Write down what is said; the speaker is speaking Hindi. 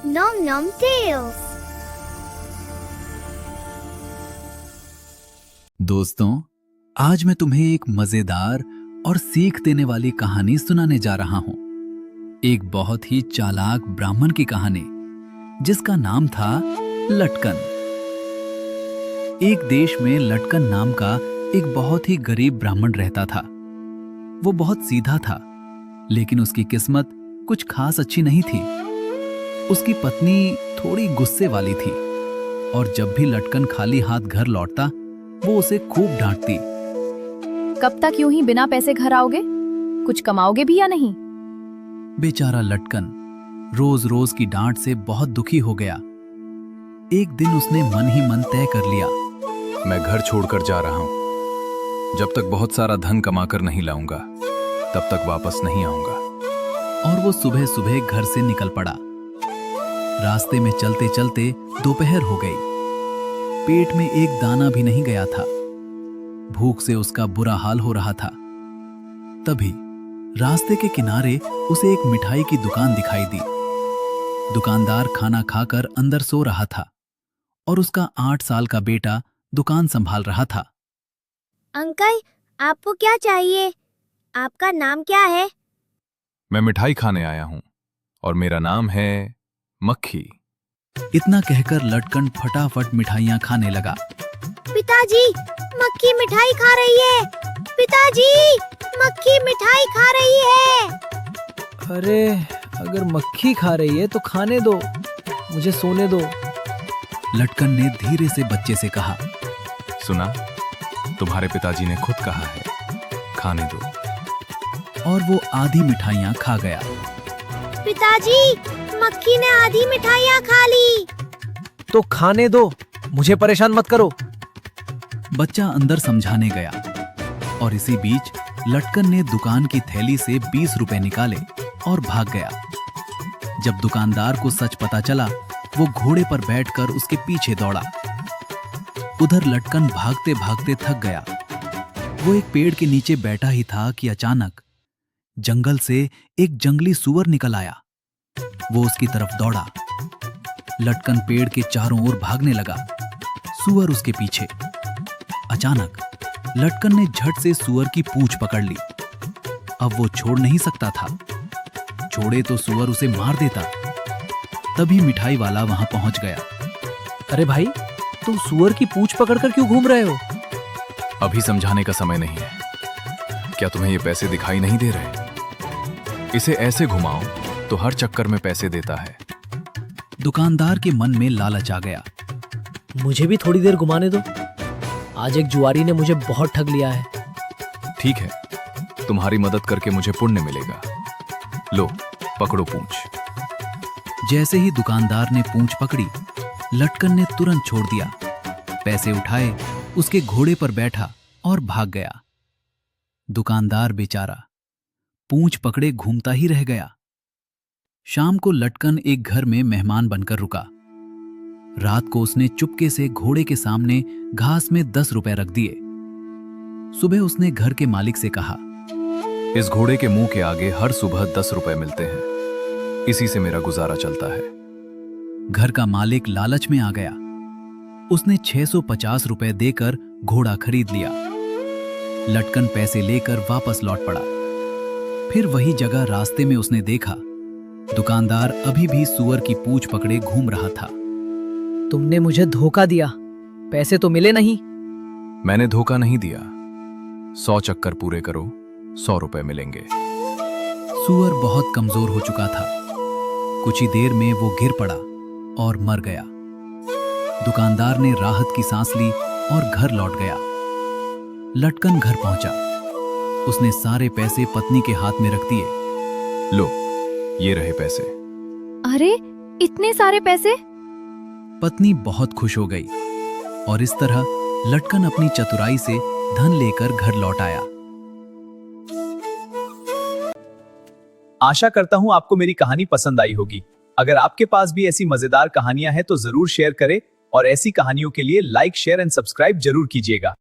Nom Nom Tales। दोस्तों, आज मैं तुम्हें एक मजेदार और सीख देने वाली कहानी सुनाने जा रहा हूं। एक बहुत ही चालाक ब्राह्मण की कहानी जिसका नाम था लटकन। एक देश में लटकन नाम का एक बहुत ही गरीब ब्राह्मण रहता था। वो बहुत सीधा था, लेकिन उसकी किस्मत कुछ खास अच्छी नहीं थी। उसकी पत्नी थोड़ी गुस्से वाली थी और जब भी लटकन खाली हाथ घर लौटता वो उसे खूब डांटती। कब तक यूं ही बिना पैसे घर आओगे? कुछ कमाओगे भी या नहीं? बेचारा लटकन रोज रोज की डांट से बहुत दुखी हो गया। एक दिन उसने मन ही मन तय कर लिया, मैं घर छोड़कर जा रहा हूं। जब तक बहुत सारा धन कमाकर नहीं लाऊंगा तब तक वापस नहीं आऊंगा। और वो सुबह सुबह घर से निकल पड़ा। रास्ते में चलते चलते दोपहर हो गई। पेट में एक दाना भी नहीं गया था। भूख से उसका बुरा हाल हो रहा था। तभी रास्ते के किनारे उसे एक मिठाई की दुकान दिखाई दी। दुकानदार खाना खाकर अंदर सो रहा था और उसका 8 साल का बेटा दुकान संभाल रहा था। अंकल, आपको क्या चाहिए? आपका नाम क्या है? मैं मिठाई खाने आया हूं और मेरा नाम है मक्खी। इतना कहकर लटकन फटाफट मिठाइयां खाने लगा। पिताजी, मक्खी मिठाई खा रही है। पिताजी, मक्खी मिठाई खा रही है। अरे, अगर मक्खी खा रही है तो खाने दो, मुझे सोने दो। लटकन ने धीरे से बच्चे से कहा, सुना, तुम्हारे पिताजी ने खुद कहा है, खाने दो। और वो आधी मिठाइयां खा गया। पिताजी, मक्खी ने आधी मिठाइयाँ खा ली। तो खाने दो, मुझे परेशान मत करो। बच्चा अंदर समझाने गया और इसी बीच लटकन ने दुकान की थैली से 20 रुपए निकाले और भाग गया। जब दुकानदार को सच पता चला, वो घोड़े पर बैठकर उसके पीछे दौड़ा। उधर लटकन भागते भागते थक गया। वो एक पेड़ के नीचे बैठा ही था कि अचानक जंगल से एक जंगली सूअर निकल आया। वो उसकी तरफ दौड़ा। लटकन पेड़ के चारों ओर भागने लगा, सूअर उसके पीछे। अचानक लटकन ने झट से सूअर की पूंछ पकड़ ली। अब वो छोड़ नहीं सकता था। छोड़े तो सूअर उसे मार देता। तभी मिठाई वाला वहां पहुंच गया। अरे भाई, तुम सूअर की पूंछ पकड़कर क्यों घूम रहे हो? अभी समझाने का समय नहीं है। क्या तुम्हें ये पैसे दिखाई नहीं दे रहे? इसे ऐसे घुमाओ तो हर चक्कर में पैसे देता है। दुकानदार के मन में लालच आ गया। मुझे भी थोड़ी देर घुमाने दो। आज एक जुआरी ने मुझे बहुत ठग लिया है। ठीक है, तुम्हारी मदद करके मुझे पुण्य मिलेगा। लो, पकड़ो पूंछ। जैसे ही दुकानदार ने पूंछ पकड़ी, लटकन ने तुरंत छोड़ दिया, पैसे उठाए, उसके घोड़े पर बैठा और भाग गया। दुकानदार बेचारा पूंछ पकड़े घूमता ही रह गया। शाम को लटकन एक घर में मेहमान बनकर रुका। रात को उसने चुपके से घोड़े के सामने घास में 10 रुपए रख दिए। सुबह उसने घर के मालिक से कहा, इस घोड़े के मुंह के आगे हर सुबह 10 रुपए मिलते हैं। इसी से मेरा गुजारा चलता है। घर का मालिक लालच में आ गया। उसने 650 रुपए देकर घोड़ा खरीद लिया। लटकन पैसे लेकर वापस लौट पड़ा। फिर वही जगह रास्ते में उसने देखा, दुकानदार अभी भी सूअर की पूंछ पकड़े घूम रहा था। तुमने मुझे धोखा दिया, पैसे तो मिले नहीं। मैंने धोखा नहीं दिया। 100 चक्कर पूरे करो, 100 रुपए मिलेंगे। सूअर बहुत कमजोर हो चुका था। कुछ ही देर में वो गिर पड़ा और मर गया। दुकानदार ने राहत की सांस ली और घर लौट गया। लटकन घर पहुंचा। उसने सारे पैसे पत्नी के हाथ में रख दिए। लो, ये रहे पैसे। अरे, इतने सारे पैसे? पत्नी बहुत खुश हो गई और इस तरह लटकन अपनी चतुराई से धन लेकर घर लौट आया। आशा करता हूं आपको मेरी कहानी पसंद आई होगी। अगर आपके पास भी ऐसी मजेदार कहानियां हैं तो जरूर शेयर करें और ऐसी कहानियों के लिए लाइक, शेयर एंड सब्सक्राइब जरूर कीजिएगा।